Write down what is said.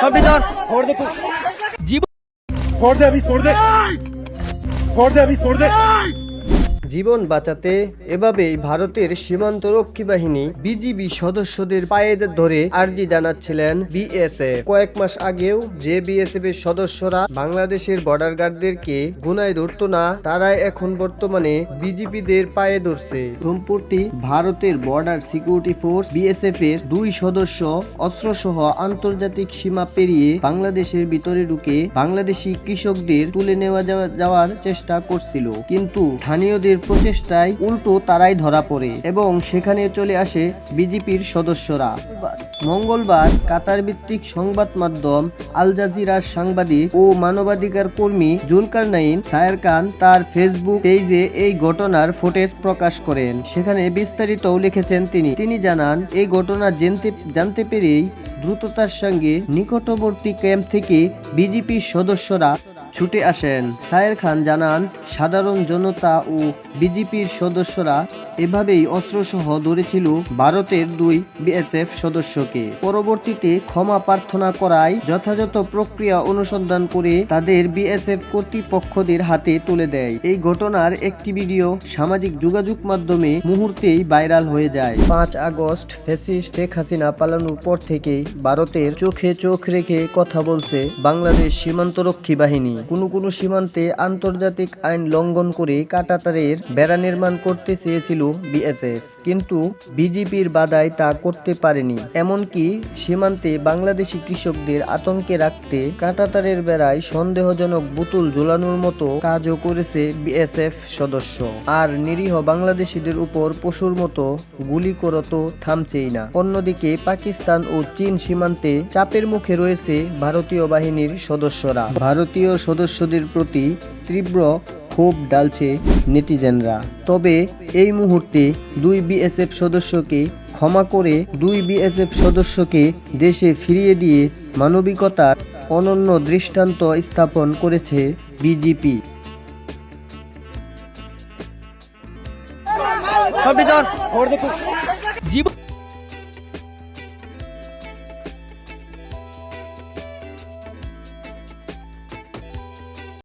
संविधान छोड़ दे तू, जीवन छोड़ दे अभी, छोड़ दे, छोड़ दे अभी, छोड़ दे। জীবন বাঁচাতে এভাবেই ভারতের সীমান্তরক্ষী বাহিনী বিজিবি সদস্যদের পায়ে ধরে আর্জি জানাচ্ছিলেন বিএসএফ। কয়েক মাস আগেও যে বিএসএফ এর সদস্যরা বাংলাদেশের বর্ডার গার্ডদেরকে গুনায় ধরতো না, তারাই এখন বর্তমানে বিজিবিদের পায়ে ধরছে। সম্প্রতি ভারতের বর্ডার সিকিউরিটি ফোর্স বিএসএফ এর 2 সদস্য অস্ত্রসহ আন্তর্জাতিক সীমা পেরিয়ে বাংলাদেশের ভিতরে ঢুকে বাংলাদেশি কৃষকদের তুলে নেওয়া যাওয়ার চেষ্টা করছিল, কিন্তু স্থানীয়দের প্রচেষ্টায় উল্টো তারাই ধরা পড়ে এবং সেখানে চলে আসে বিজেপির সদস্যরা। মঙ্গলবার কাতার ভিত্তিক সংবাদ মাধ্যম আল জাজিরার সাংবাদিক ও মানবাধিকার কর্মী জুলকারনাইন সায়ের খান তার ফেসবুক পেজে এই ঘটনার ফুটেজ প্রকাশ করেন। সেখানে বিস্তারিত লিখেছেন তিনি জানান, এই ঘটনা জানতে পেরেই দ্রুততার সঙ্গে নিকটবর্তী ক্যাম্প থেকে বিজেপির সদস্যরা ছুটে আসেন। সায়ের খান জানান, সাধারণ জনতা ও বিজেপির সদস্যরা এভাবেই অস্ত্রসহ ধরেছিল ভারতের 2 বিএসএফ সদস্যকে। পরবর্তীতে ক্ষমা প্রার্থনা করায় যথাযথ প্রক্রিয়া অনুসন্ধান করে তাদের বিএসএফ কর্তৃপক্ষদের হাতে তুলে দেয়। এই ঘটনার একটি ভিডিও সামাজিক যোগাযোগ মাধ্যমে মুহূর্তেই ভাইরাল হয়ে যায়। 5 আগস্ট ফ্যাসিস্ট শেখ হাসিনা পালানোর পর থেকেই ভারতের চোখে চোখ রেখে কথা বলছে বাংলাদেশ সীমান্তরক্ষী বাহিনী। কোনো সীমান্তে আন্তর্জাতিক আইন লঙ্ঘন করে কাঁটাতারের বেড়া নির্মাণ করতে চেয়েছিল বিএসএফ, কিন্তু বিজেপির বাধায় তা করতে পারেনি। এমনকি সীমান্তে বাংলাদেশি কৃষকদের আতঙ্কে রাখতে কাঁটাতারের বেড়ায় সন্দেহজনক বোতল ঝোলানোর মতো কাজও করেছে বিএসএফ সদস্য। আর নিরীহ বাংলাদেশিদের উপর পশুর মতো গুলি করত থামছেই না। অন্যদিকে পাকিস্তান ও চীন সীমান্তে চাপের মুখে রয়েছে ভারতীয় বাহিনীর সদস্যরা। ভারতীয় সদস্যদের প্রতি তীব্র ক্ষোভ ঢালছে নেটিজেনরা। তবে এই মুহূর্তে 2 বিএসএফ সদস্যকে ক্ষমা করে 2 বিএসএফ সদস্যকে দেশে ফিরিয়ে দিয়ে মানবিকতার অনন্য দৃষ্টান্ত স্থাপন করেছে বিজেপি। संविधान छोड़ दे तू, जीवन